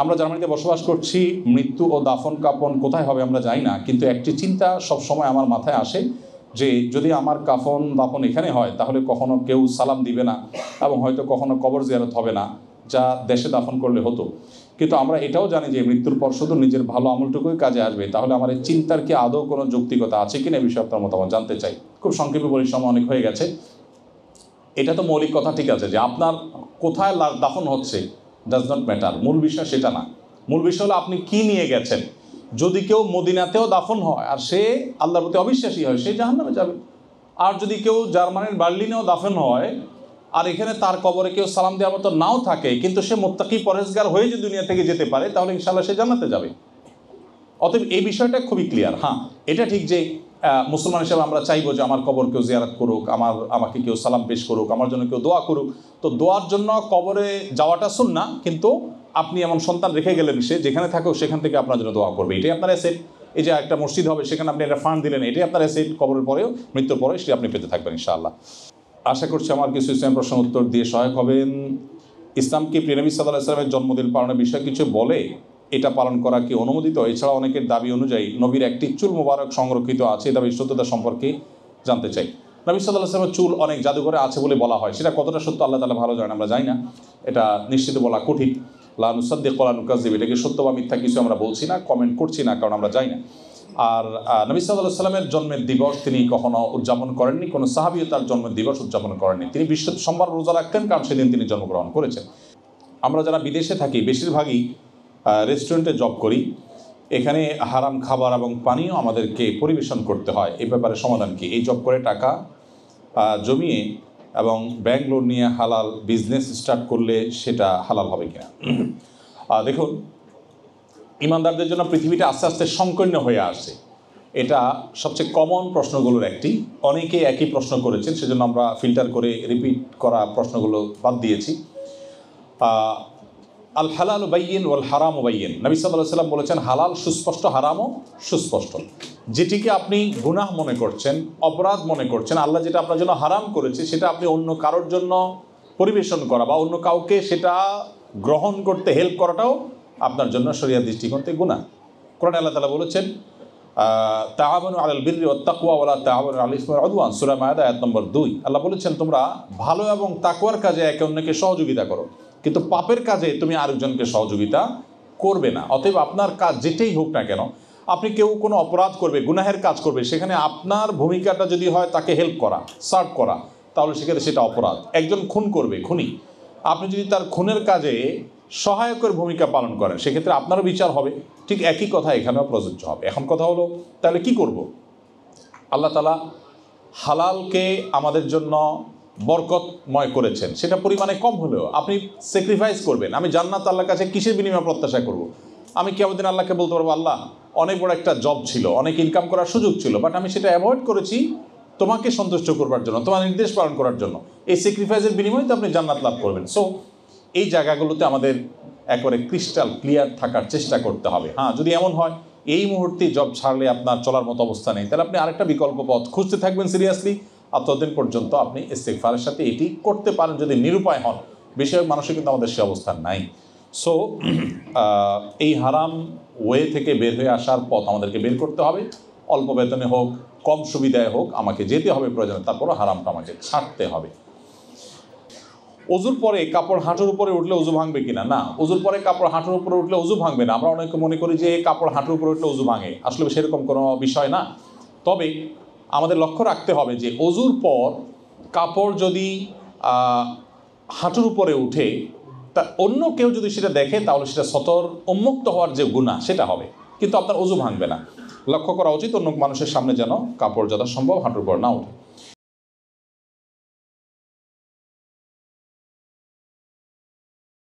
আমরা জার্মানিতে বসবাস করছি, মৃত্যু ও দাফন কাফন কোথায় হবে আমরা জানি না, কিন্তু একটি চিন্তা সব সময় আমার মাথায় আসে যে যদি আমার কাফন দাফন এখানে হয় তাহলে কখনো কেউ সালাম দিবে না এবং হয়তো কখনো কবর জিয়ারত হবে না, যা দেশে দাফন করলে হতো। কিন্তু আমরা এটাও জানি যে মৃত্যুর পর শুধু নিজের ভালো আমলটুকুই কাজে আসবে। তাহলে আমার এই চিন্তার কি আদৌ কোনো যৌক্তিকতা আছে কিনা এই বিষয়ে আপনার মতামত জানতে চাই। খুব সংক্ষেপে বলি, সময় অনেক হয়ে গেছে। এটা তো মৌলিক কথা ঠিক আছে যে আপনার কোথায় দাফন হচ্ছে ডাজ নট ম্যাটার, মূল বিষয় সেটা না। মূল বিষয় হলো আপনি কি নিয়ে গেছেন। যদি কেউ মদিনাতেও দাফন হয় আর সে আল্লাহর প্রতি অবিশ্বাসী হয়, সে জাহান্নামে যাবে। আর যদি কেউ জার্মানির বার্লিনেও দাফন হয় আর এখানে তার কবরে কেউ সালাম দেওয়ার মতো নাও থাকে, কিন্তু সে মুত্তাকি পরেজগার হয়ে যে দুনিয়া থেকে যেতে পারে, তাহলে ইনশাআল্লাহ সে জান্নাতে যাবে। অতএব এই বিষয়টা খুবই ক্লিয়ার। হ্যাঁ, এটা ঠিক যে মুসলমান হিসেবে আমরা চাইবো যে আমার কবর কেউ জিয়ারত করুক, আমাকে কেউ সালাম পেশ করুক, আমার জন্য কেউ দোয়া করুক। তো দোয়ার জন্য কবরে যাওয়াটা সুন্নাহ, কিন্তু আপনি এমন সন্তান রেখে গেলেন সে যেখানে থাকুক সেখান থেকে আপনার জন্য দোয়া করবে, এটাই আপনার অ্যাসেট। এই যে একটা মসজিদ হবে সেখানে আপনি একটা ফান্ড দিলেন, এটাই আপনার অ্যাসেট। কবরের পরেও, মৃত্যুর পরেও সেটি আপনি পেতে থাকবেন ইনশাআল্লাহ। আশা করছি আমার কিছু ইসলাম প্রশ্ন উত্তর দিয়ে সহায়ক হবেন। ইসলাম কি প্রিয় নবী সাল্লাল্লাহু আলাইহি ওয়াসাল্লামের জন্মদিন পালনের বিষয়ে কিছু বলে? এটা পালন করা কি অনুমোদিত? এছাড়া অনেকের দাবি অনুযায়ী নবীর একটি চুল মোবারক সংরক্ষিত আছে, এই দাবির সত্যতা সম্পর্কে জানতে চাই। নবী সাল্লাল্লাহু আলাইহি ওয়াসাল্লামের চুল অনেক জাদুঘরে আছে বলে বলা হয়, সেটা কতটা সত্য আল্লাহ তাআলা ভালো জানেন, আমরা জানি না। এটা নিশ্চিত বলা কঠিন। লা নুসাদ্দিকু ওয়া লা নুকাজ্জিব, এটাকে সত্য বা মিথ্যা কিছু আমরা বলছি না, কমেন্ট করছি না, কারণ আমরা জানি না। আর নবী সাল্লাল্লাহু আলাইহি ওয়াসাল্লামের জন্মের দিবস তিনি কখনো উদযাপন করেননি, কোনো সাহাবীও তার জন্মের দিবস উদযাপন করেননি। তিনি সোমবার রোজা রাখতেন, কারণ সেদিন তিনি জন্মগ্রহণ করেছেন। আমরা যারা বিদেশে থাকি বেশিরভাগই রেস্টুরেন্টে জব করি, এখানে হারাম খাবার এবং পানীয় আমাদেরকে পরিবেশন করতে হয়। এই ব্যাপারে সমাধান কি? এই জব করে টাকা জমিয়ে এবং ব্যাংক লোন নিয়ে হালাল বিজনেস স্টার্ট করলে সেটা হালাল হবে কিনা? দেখুন, ইমানদারদের জন্য পৃথিবীটা আস্তে আস্তে সংকীর্ণ হয়ে আসছে। এটা সবচেয়ে কমন প্রশ্নগুলোর একটি। অনেকে একই প্রশ্ন করেছেন, সেজন্য আমরা ফিল্টার করে রিপিট করা প্রশ্নগুলো বাদ দিয়েছি। আল হালাল বাইয়িন ওয়াল হারাম বাইয়িন, নবী সাল্লাল্লাহু আলাইহি ওয়াসাল্লাম বলেছেন হালাল সুস্পষ্ট, হারামও সুস্পষ্ট। যেটিকে আপনি গুনাহ মনে করছেন, অপরাধ মনে করছেন, আল্লাহ যেটা আপনার জন্য হারাম করেছে সেটা আপনি অন্য কারোর জন্য পরিবেশন করা বা অন্য কাউকে সেটা গ্রহণ করতে হেল্প করাটাও আপনার জন্য শরীয়ত দৃষ্টিকোণ থেকে গুনাহ। কোরআনে আল্লাহ তাআলা বলেছেন তাআওয়ানু আলাল বিররি ওয়াত তাকওয়া ওয়া লা তাআওয়ানু আলাল ইসমি ওয়াল উদওয়ান, সূরা মায়েদা আয়াত নম্বর 2। আল্লাহ বলেছেন তোমরা ভালো এবং তাকওয়ার কাজে একে অন্যকে সহযোগিতা করো, কিন্তু পাপের কাজে তুমি আরেকজনকে সহযোগিতা করবে না। অতএব আপনার কাজ যেটাই হোক না কেন, আপনি কেউ কোনো অপরাধ করবে, গুনাহের কাজ করবে, সেখানে আপনার ভূমিকাটা যদি হয় তাকে হেল্প করা, সার্ভ করা, তাহলে সেক্ষেত্রে সেটা অপরাধ। একজন খুন করবে, খুনি, আপনি যদি তার খুনের কাজে সহায়কের ভূমিকা পালন করেন, সেক্ষেত্রে আপনারও বিচার হবে। ঠিক একই কথা এখানেও প্রযোজ্য হবে। এখন কথা হলো, তাহলে কি করব? আল্লাহ তাআলা হালালকে আমাদের জন্য বরকতময় করেছেন, সেটা পরিমাণে কম হলেও আপনি স্যাক্রিফাইস করবেন। আমি জান্নাত আল্লাহর কাছে কিসের বিনিময়ে প্রত্যাশা করব? আমি কিয়ামতের দিন আল্লাহকে বলতে পারবো, আল্লাহ অনেক বড় একটা জব ছিল, অনেক ইনকাম করার সুযোগ ছিল, বাট আমি সেটা অ্যাভয়েড করেছি তোমাকে সন্তুষ্ট করবার জন্য, তোমার নির্দেশ পালন করার জন্য। এই স্যাক্রিফাইসের বিনিময়ে তো আপনি জান্নাত লাভ করবেন। সো এই জায়গাগুলোতে আমাদের একবারে ক্রিস্টাল ক্লিয়ার থাকার চেষ্টা করতে হবে। হ্যাঁ, যদি এমন হয় এই মুহূর্তে জব ছাড়লে আপনার চলার মতো অবস্থা নেই, তাহলে আপনি আরেকটা বিকল্প পথ খুঁজতে থাকবেন সিরিয়াসলি। আর ততদিন পর্যন্ত আপনি ইস্তেগফারের সাথে এটি করতে পারেন যদি নিরুপায় হন। বিষয়ক মানুষের কিন্তু আমাদের সে অবস্থা নাই। সো এই হারাম ওয়ে থেকে বের হয়ে আসার পথ আমাদেরকে বের করতে হবে। অল্প বেতনে হোক, কম সুবিধায় হোক, আমাকে যেতে হবে প্রয়োজনে, তারপরও হারামটা আমাকে ছাড়তে হবে। অজুর পরে কাপড় হাঁটুর উপরে উঠলে অজু ভাঙবে কিনা? না, অজুর পরে কাপড় হাঁটুর উপরে উঠলে অজু ভাঙবে না। আমরা অনেকে মনে করি যে কাপড় হাঁটুর উপরে উঠলে অজু ভাঙে, আসলে সেরকম কোনো বিষয় না। তবে আমাদের লক্ষ্য রাখতে হবে যে অজুর পর কাপড় যদি হাঁটুর উপরে উঠে, তা অন্য কেউ যদি সেটা দেখে তাহলে সেটা উন্মুক্ত হওয়ার যে গুনাহ সেটা হবে, কিন্তু আপনার অজু ভাঙবে না। লক্ষ্য করা উচিত অন্য মানুষের সামনে যেন কাপড় যথাসম্ভব হাঁটুর উপর না উঠে।